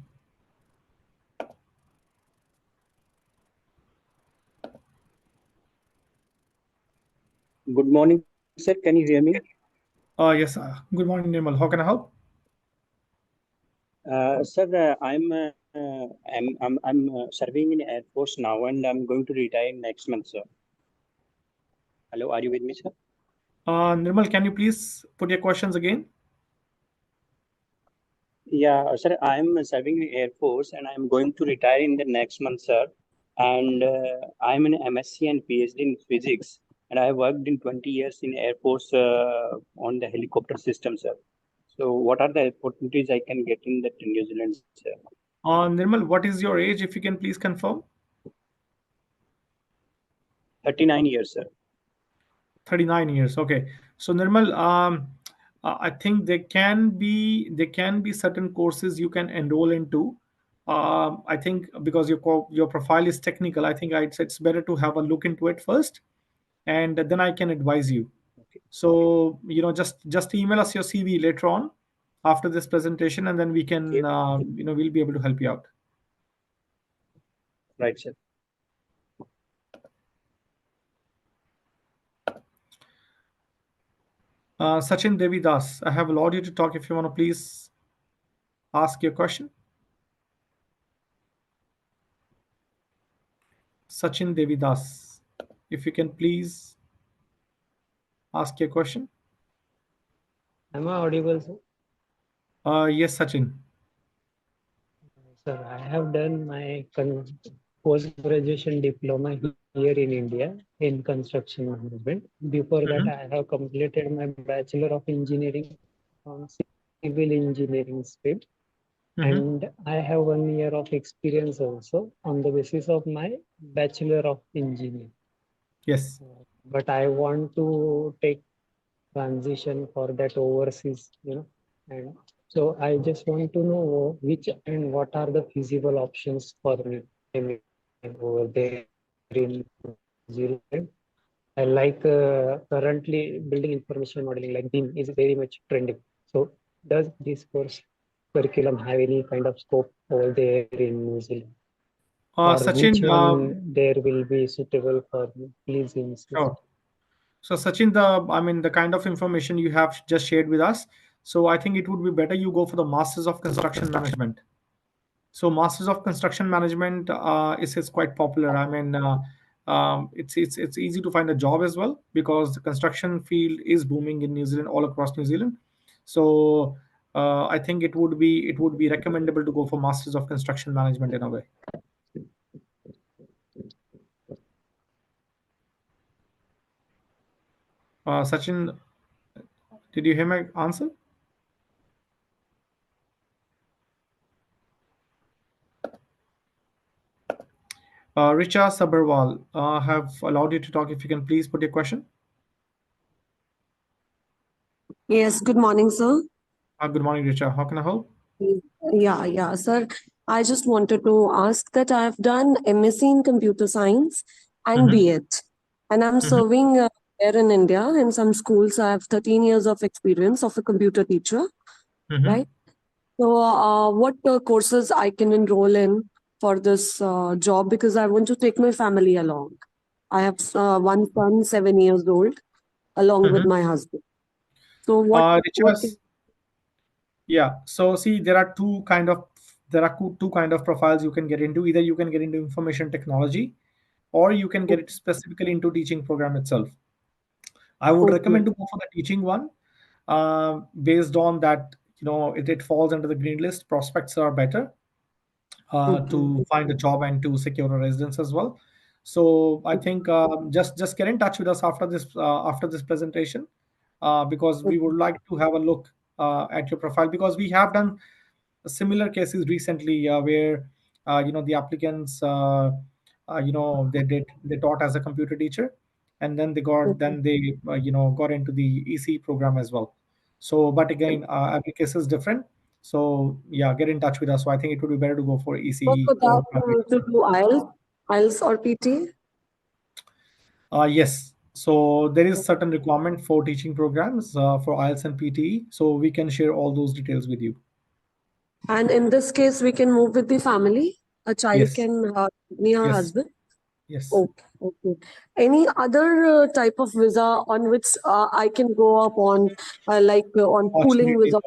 Good morning, sir. Can you hear me? Yes. Good morning, Nirmal. How can I help? Sir, I'm serving in Air Force now, and I'm going to retire next month, sir. Hello, are you with me, sir? Nirmal, can you please put your questions again? Yeah, sir, I'm serving in Air Force, and I'm going to retire in the next month, sir. And I'm an MSc and PhD in physics, and I worked in 20 years in Air Force on the helicopter system, sir. So, what are the opportunities I can get in the New Zealand, sir? Nirmal, what is your age, if you can please confirm? 39 years, sir. 39 years. Okay. So Nirmal, I think there can be certain courses you can enroll into. I think because your profile is technical, I think it's better to have a look into it first, and then I can advise you. So just email us your CV later on after this presentation, and then we can we'll be able to help you out. Right, sir. Sachin Devidas, I have allowed you to talk. If you want to please ask your question. Sachin Devidas, if you can please ask your question. Am I audible, sir? Yes, Sachin. Sir, I have done my post-graduation diploma here in India in construction management. Before that, Mhm. I have completed my Bachelor of Engineering on civil engineering stream. Mhm. And I have 1 year of experience also on the basis of my Bachelor of Engineering. Yes. But I want to take transition for that overseas, and so I just want to know which and what are the feasible options for me, I mean, over there in New Zealand. I like currently building information modeling like BIM is very much trending. So does this course curriculum have any kind of scope over there in New Zealand? Or which Sachin, one there will be suitable for me? Please insist. sure. So, Sachin, the kind of information you have just shared with us. So, I think it would be better you go for the Masters of Construction Management. So, Masters of Construction Management is quite popular. It's easy to find a job as well because the construction field is booming in New Zealand, all across New Zealand. So, I think it would be recommendable to go for Masters of Construction Management in a way. Sachin, did you hear my answer? Richa Sabarwal, have allowed you to talk. If you can please put your question. Yes, good morning, sir. Good morning, Richa. How can I help? Yeah, sir. I just wanted to ask that I've done MSc in computer science and Mm-hmm. B.Ed, and I'm Mm-hmm. serving here in India in some schools. I have 13 years of experience of a computer teacher, Mm-hmm. right? So, what courses I can enroll in for this job because I want to take my family along. I have one son, 7 years old, along with Mm-hmm. my husband. So, what Richa, yeah. So see, there are two kind of profiles you can get into. Either you can get into information technology, or you can get it specifically into teaching program itself. I would Okay. recommend to go for the teaching one, based on that. It falls under the green list. Prospects are better Okay. to find a job and to secure a residence as well. So I think just get in touch with us after this presentation, because we would like to have a look at your profile, because we have done similar cases recently where the applicants they taught as a computer teacher, and then they got into the EC program as well. So, but again, every case is different. So yeah, get in touch with us. So I think it would be better to go for So ECE for or that, we need to do IELTS or PT. yes. So there is certain requirement for teaching programs for IELTS and PTE. So we can share all those details with you. And in this case, we can move with the family. A child Yes. can accompany her Yes. husband. Yes. Okay, okay. Any other type of visa on which I can go up on, on schooling Unfortunately, visa, no. or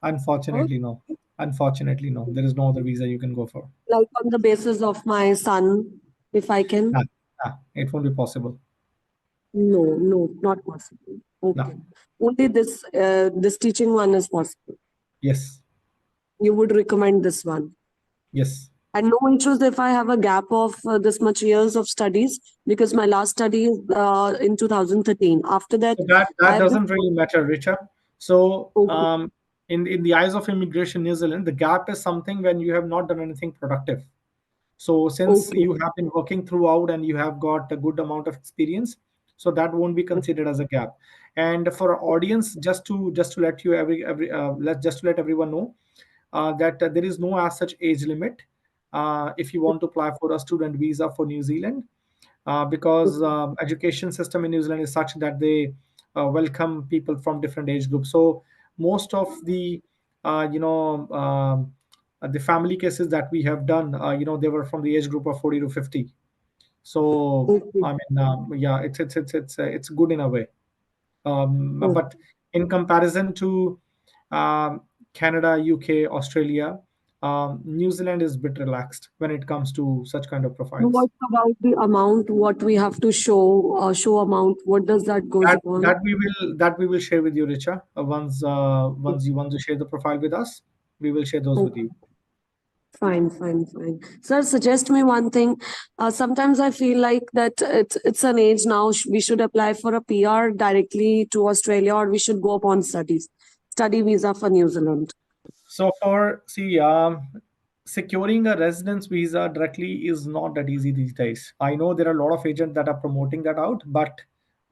Unfortunately, no. Unfortunately, no. There is no other visa you can go for. like on the basis of my son, if I can? Nah, nah, it won't be possible. No, no, not possible. No. Okay. Only this teaching one is possible. Yes. You would recommend this one. Yes. And no issues if I have a gap of this much years of studies because my last study is in 2013. After that, So that I've been doesn't really matter, Richa. So okay. in the eyes of immigration New Zealand, the gap is something when you have not done anything productive. So since Okay. you have been working throughout and you have got a good amount of experience, so that won't be considered as a gap. And for our audience, just to let you just to let everyone know that there is no as such age limit if you want to apply for a student visa for New Zealand, because education system in New Zealand is such that they welcome people from different age groups. So most of uh, you know the family cases that we have done, they were from the age group of 40 to 50. So Okay. I mean, yeah, it's good in a way. But in comparison to Canada, UK, Australia, New Zealand is a bit relaxed when it comes to such kind of profiles. What about the amount? What we have to show amount? What does that goes That upon? that we will share with you, Richa. Once you want to share the profile with us, we will share those with Okay. you. Fine, fine, fine. Sir, suggest me one thing. Sometimes I feel like that it's an age now. We should apply for a PR directly to Australia, or we should go upon study visa for New Zealand. So securing a residence visa directly is not that easy these days. I know there are a lot of agents that are promoting that out, but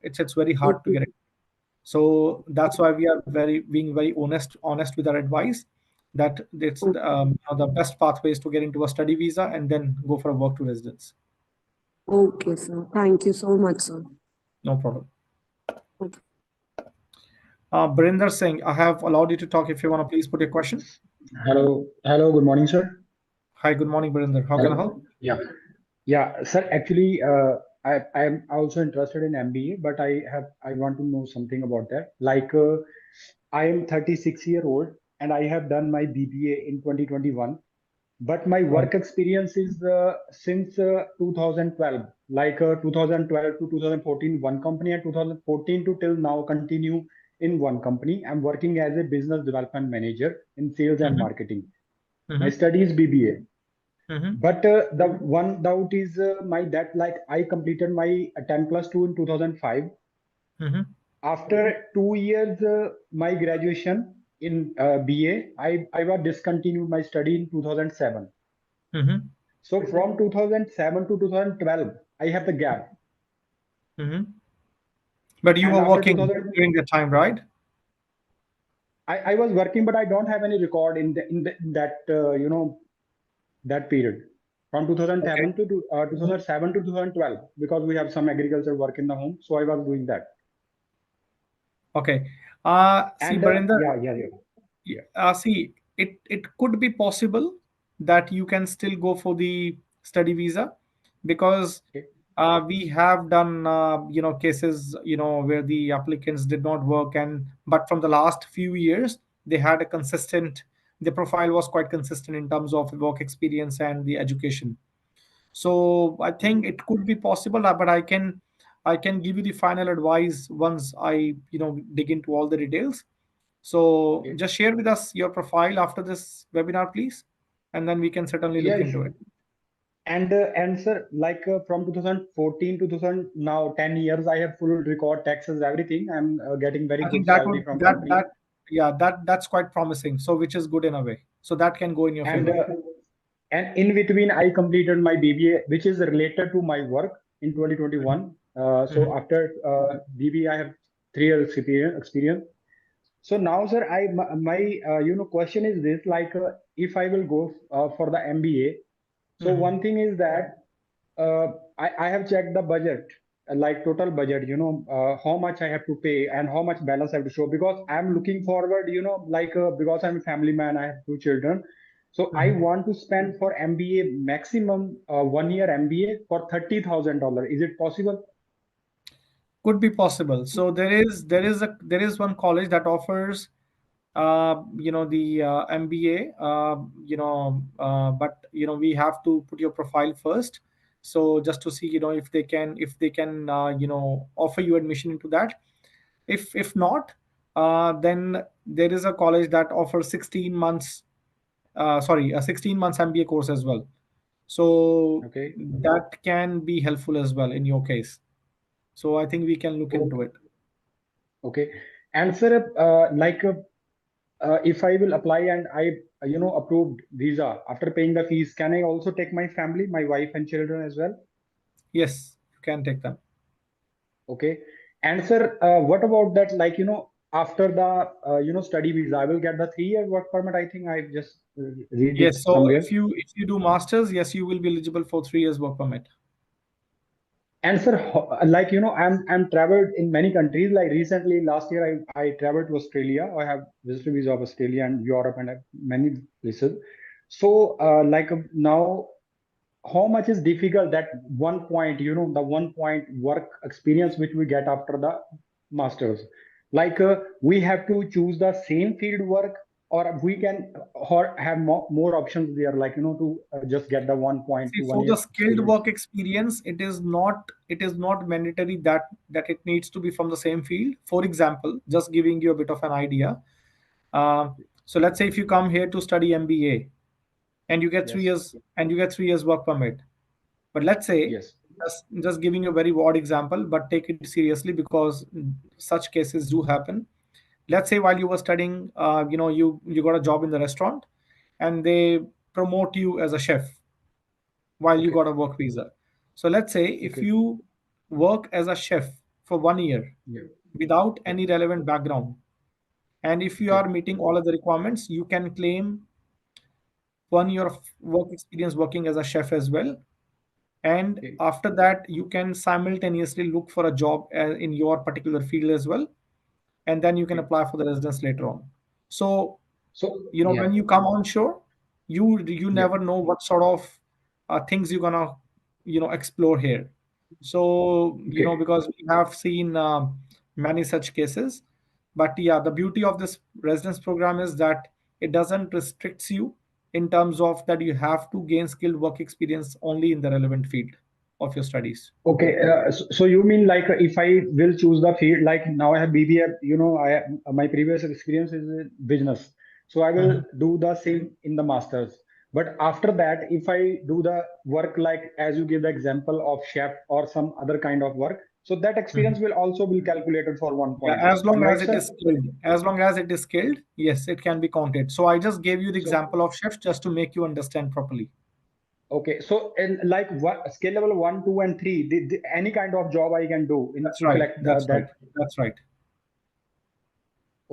it's very hard to Okay. get it. So that's why we are being very honest with our advice that it's the best pathways to get into a study visa and then go for a work to residence. Okay, sir. Thank you so much, sir. No problem. Okay. Barinder Singh, I have allowed you to talk. If you want to please put your question. Hello, good morning, sir. Hi, good morning, Barinder. How can I help? Yeah, sir. Actually, I am also interested in MBA, but I want to know something about that. Like, I am 36 year old and I have done my BBA in 2021, but my Right. work experience is since 2012, like 2012 to 2014, one company, and 2014 to till now continue in one company. I'm working as a business development manager in sales and Mm-hmm. marketing. My Mm-hmm. study is BBA. Mm-hmm. But the one doubt is my that like I completed my 10 plus 2 in 2005. Mm-hmm. After 2 years, my graduation in BA, I was discontinued my study in 2007. Mm-hmm. So from 2007 to 2012, I have the gap. Mm-hmm. But you And were after working 2000, during that time, right? I was working, but I don't have any record in that that period from Okay. 2007 to 2007 to 2012 because we have some agriculture work in the home, so I was doing that. Okay. See, And Barinder, yeah. it could be possible that you can still go for the study visa because Okay. we have done cases where the applicants did not work, and but from the last few years they had a consistent, the profile was quite consistent in terms of work experience and the education. So I think it could be possible, but I can give you the final advice once I dig into all the details. So Okay. just share with us your profile after this webinar, please, and then we can certainly look Yeah, into it. and sir, like from 2014 to 2000 now 10 years, I have full record, taxes, everything. I'm getting very I think good that salary would from that company. that yeah, that's quite promising. So which is good in a way. So that can go in your And favor. in between, I completed my BBA, which is related to my work in 2021. So Mhm. after BBA, I have 3 years experience. So now, sir, my question is this: like, if I will go for the MBA, so Mhm. one thing is that I have checked the budget, like total budget, how much I have to pay and how much balance I have to show because I'm looking forward, like because I'm a family man, I have 2 children. So I Mhm. want to spend for MBA maximum 1 year MBA for $30,000. Is it possible? Could be possible. So there is one college that offers the MBA, but we have to put your profile first. So just to see if they can offer you admission into that. If not, then there is a college that offers 16 months, a 16 months MBA course as well. So Okay. that can be helpful as well in your case. So I think we can look into Okay. it. Okay. And sir, like if I will apply and I, approved visa after paying the fees, can I also take my family, my wife and children as well? Yes, you can take them. Okay. And sir, what about that? Like, after the, study visa, I will get the 3 year work permit. I think I just read it Yes, so somewhere. if you do masters, yes, you will be eligible for 3 years work permit. And sir, like, I'm traveled in many countries. Like recently, last year, I traveled to Australia. I have visited visa of Australia and Europe and many places. So, like now, how much is difficult that one point, the 1 point work experience which we get after the masters? Like we have to choose the same field work, or we can or have more options there, like to just get the 1 point See, to 1 for the year skilled experience. work experience, it is not mandatory that it needs to be from the same field. For example, just giving you a bit of an idea. Uh, so let's say if you come here to study MBA and you get three Yes. years and you get 3 years work permit. But let's say, Yes. just giving you a very odd example, but take it seriously because such cases do happen. Let's say while you were studying, you got a job in the restaurant, and they promote you as a chef while you Okay. got a work visa. So let's say if Okay. you work as a chef for 1 year Yeah. without Yeah. any relevant background, and if you Okay. are meeting all of the requirements, you can claim 1 year of work experience working as a chef as well. And Okay. after that, you can simultaneously look for a job in your particular field as well, and then you can Okay. apply for the residence later on. So So yeah. when you come on shore, you Yeah. never know what sort of things you're gonna explore here. So Okay. because we have seen many such cases. But yeah, the beauty of this residence program is that it doesn't restricts you in terms of that you have to gain skilled work experience only in the relevant field of your studies. Okay, so you mean like if I will choose the field, like now I have BBA, my previous experience is in business, so I will Mhm. do the same in the masters. But after that, if I do the work like as you give the example of chef or some other kind of work, so that experience Mhm. will also be calculated for one Yeah, point. as long Am I as right, it sir? is skilled, yes, it can be counted. So I just gave you the So example of chef just to make you understand properly. okay, so in like what skill level 1, 2, and 3, any kind of job I can do in That's to right. collect That's right. that. That's right.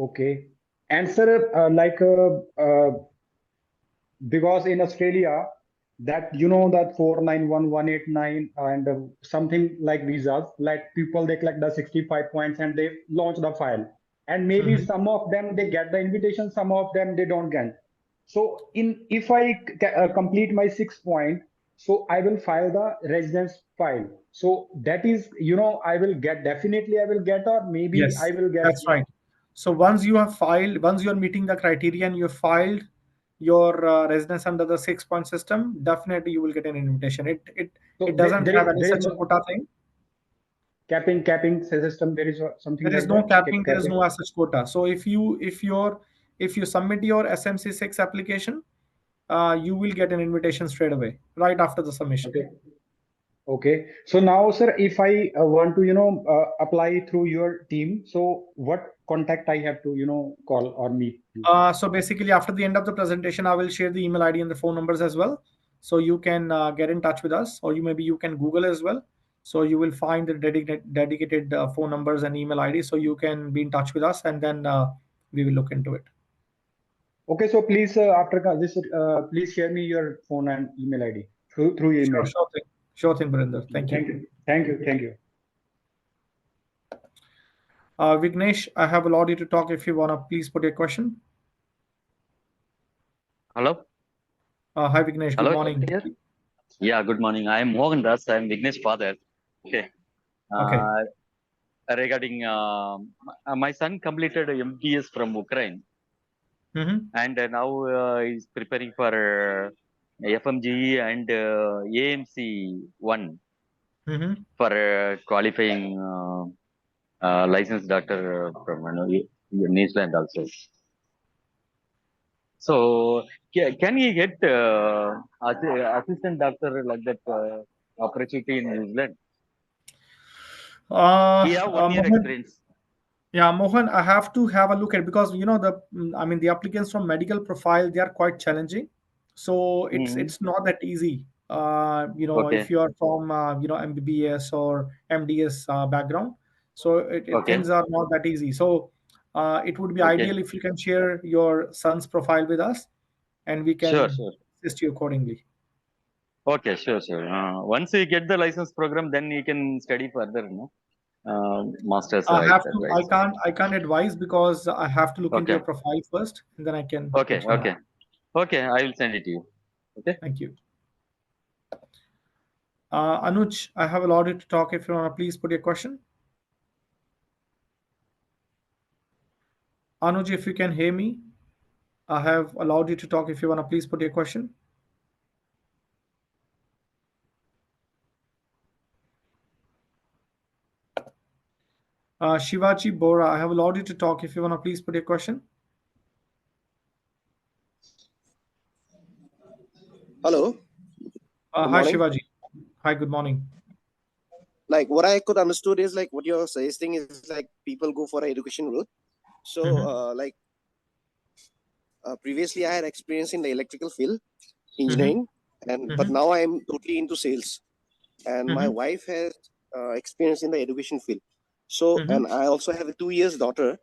Okay, and sir, because in Australia, that that 491189 and something like visas, like people they collect the 65 points and they launch the file, and maybe Mhm. some of them they get the invitation, some of them they don't get. So in if I complete my 6 point, so I will file the residence file. So that is I will get, definitely I will get, or maybe I Yes, will get. that's right. So once you are meeting the criteria and you have filed your residence under the 6 point system, definitely you will get an invitation. It So there, doesn't there have is any there is such a no quota thing. capping system. There is something There is like no that. capping. There is Capping. no as such quota. So if you submit your SMC6 application, you will get an invitation straight away, right after the submission. Okay. Okay. So now, sir, if I want to, apply through your team, so what contact I have to, call or meet you? So basically, after the end of the presentation, I will share the email ID and the phone numbers as well, so you can get in touch with us, or you can Google as well. So you will find the dedicated phone numbers and email ID, so you can be in touch with us, and then we will look into it. Okay. So please, after this, please share me your phone and email ID through Sure, email. sure thing, Barinder. Thank you. Thank you. Thank you. Thank you. Vignesh, I have allowed you to talk. If you wanna, please put your question. Hello? Hi, Vignesh. Good Hello, morning. here? Yeah, good morning. I am Mohan Das. I am Vignesh father. Okay. Okay. Regarding my son completed MTS from Ukraine, Mm-hmm. and now he's preparing for FMGE and AMC 1 Mm-hmm. for qualifying licensed doctor from New Zealand also. So can he get assistant doctor like that opportunity in New Zealand? He have 1 year Mohan, experience. yeah, Mohan, I have to have a look at, because the applicants from medical profile, they are quite challenging. So Hmm. it's not that easy. If Okay. you are from MBBS or MDS background, so Okay. things are not that easy. So it would be Okay. ideal if you can share your son's profile with us, and we Sure. can Sure. assist you accordingly. Okay. Sure. Sure. Once you get the license program, then you can study further. No, masters I right. have to. Right. I can't advise because I have to look into Okay. your profile first, and then I can Okay. let you know. Okay. Okay. I will send it to you. Okay. Thank you. Anuj, I have allowed you to talk. If you want to please put your question. Anuj, if you can hear me, I have allowed you to talk. If you want to please put your question. Shivaji Bora, I have allowed you to talk. If you want to please put your question. Hello, good Hi, morning. Shivaji. Hi, good morning. Like what I could understood is like what you're suggesting is like people go for an education route. So previously I had experience in the electrical field, engineering, and but now I am totally into sales. And my wife has experience in the education field. So and I also have a 2 years daughter.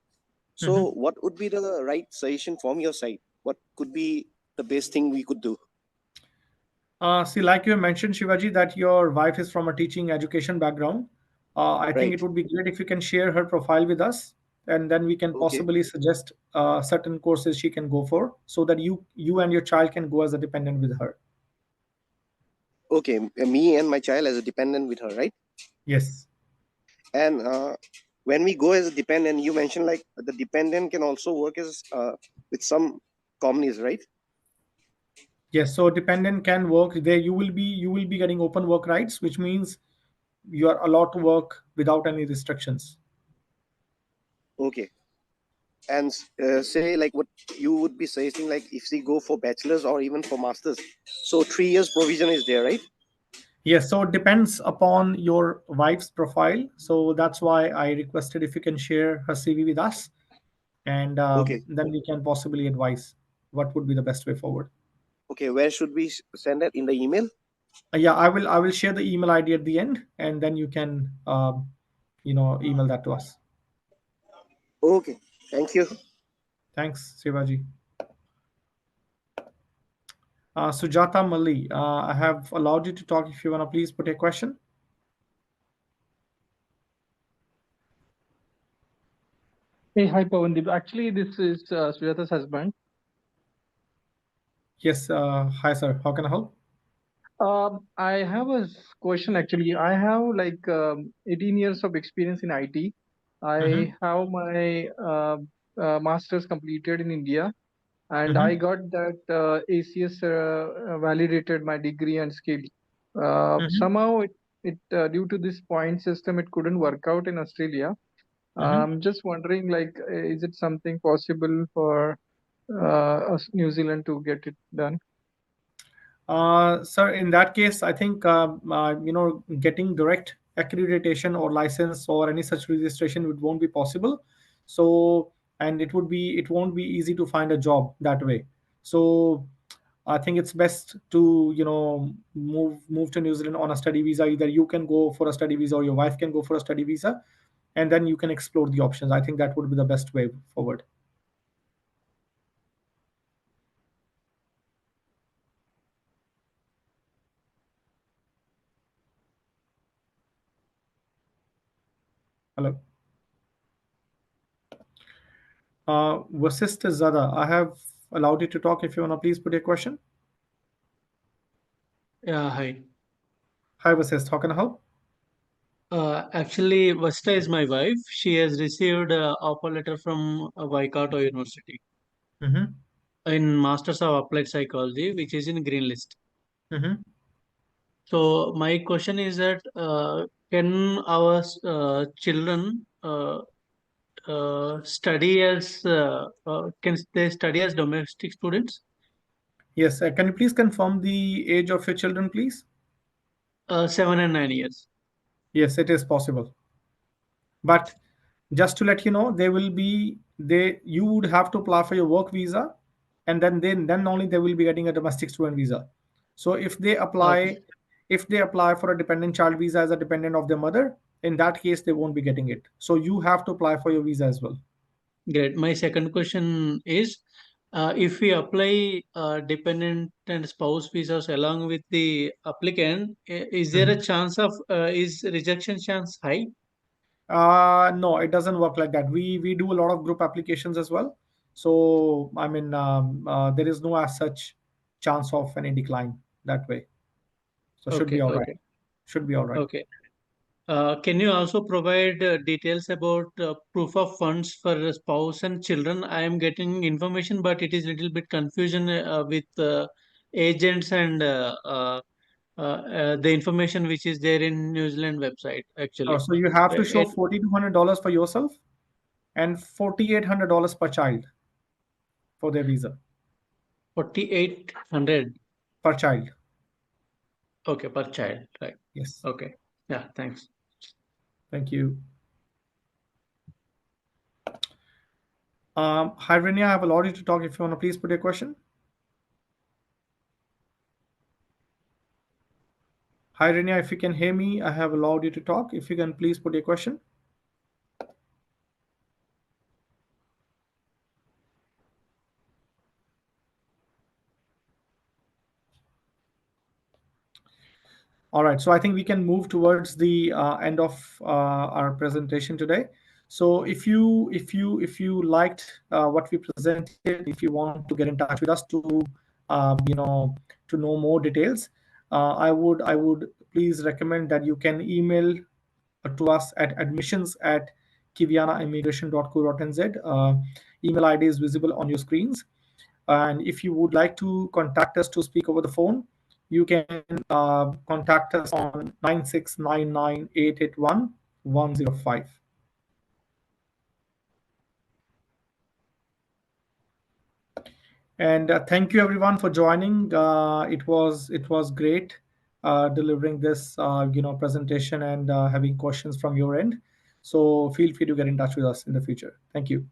So what would be the right suggestion from your side? What could be the best thing we could do? See, like you mentioned, Shivaji, that your wife is from a teaching education background. I think it Right. would be great if you can share her profile with us, and then we can Okay. possibly suggest certain courses she can go for, so that you and your child can go as a dependent with her. Okay. Me and my child as a dependent with her, right? Yes. And when we go as a dependent, you mentioned like the dependent can also work as with some companies, right? Yes. So dependent can work there. You will be getting open work rights, which means you are allowed to work without any restrictions. Okay. And say like what you would be suggesting, like if we go for bachelor's or even for masters, so 3 years provision is there, right? Yes, so it depends upon your wife's profile. So that's why I requested if you can share her CV with us, and Okay. then we can possibly advise what would be the best way forward. Okay. Where should we send it in the email? Yeah, I will share the email ID at the end, and then you can email that to us. Okay. Thank you. Thanks, Shivaji. Sujata Malli, I have allowed you to talk. If you want to please put a question. Hey, hi, Pawandeep. Actually, this is Sujata's husband. Yes, hi sir. How can I help? I have a question actually. I have like 18 years of experience in IT. I have my master's completed in India, and I got that ACS validated my degree and skill. Somehow, it due to this point system, it couldn't work out in Australia. I'm just wondering, like, is it something possible for New Zealand to get it done? Sir, in that case, I think getting direct accreditation or license or any such registration won't be possible. So, and it won't be easy to find a job that way. So, I think it's best to move to New Zealand on a study visa. Either you can go for a study visa or your wife can go for a study visa, and then you can explore the options. I think that would be the best way forward. Hello. Vasist Zada, I have allowed you to talk. If you want to please put your question. Yeah, hi. Hi, Vasist. How can I help? Actually, Vasta is my wife. She has received a offer letter from Waikato University Mm-hmm. in Masters of Applied Psychology, which is in Green List. Mm-hmm. So my question is that can our children study as can they study as domestic students? Yes. Can you please confirm the age of your children, please? 7 and 9 years. Yes, it is possible. But just to let you know, you would have to apply for your work visa, and then only they will be getting a domestic student visa. So Okay, if they apply for a dependent child visa as a dependent of their mother, in that case they won't be getting it. So you have to apply for your visa as well. great. My second question is, if we apply dependent and spouse visas along with the applicant, is there a Mhm. chance of is rejection chance high? No, it doesn't work like that. We do a lot of group applications as well. So I mean, there is no as such chance of any decline that way. So should be Okay, all right. okay, Should be all right. okay. Can you also provide details about proof of funds for a spouse and children? I am getting information, but it is a little bit confusion with agents and the information which is there in New Zealand website actually. So you have to Uh, show it- $4,200 for yourself and $4,800 per child for their visa 4,800. per child. Okay, per child, right? Yes. Okay. Yeah, thanks. Thank you. Hi, Renia, I have allowed you to talk. If you want to please put your question. Hi, Renia, if you can hear me, I have allowed you to talk. If you can please put your question. All right, so I think we can move towards the end of our presentation today. So if you liked what we presented, if you want to get in touch with us to to know more details, I would please recommend that you can email to us at admissions@kivianaimmigration.co.nz. Email ID is visible on your screens. And if you would like to contact us to speak over the phone, you can contact us on 9699881105. And thank you everyone for joining. It was great delivering this presentation and having questions from your end. So feel free to get in touch with us in the future. Thank you.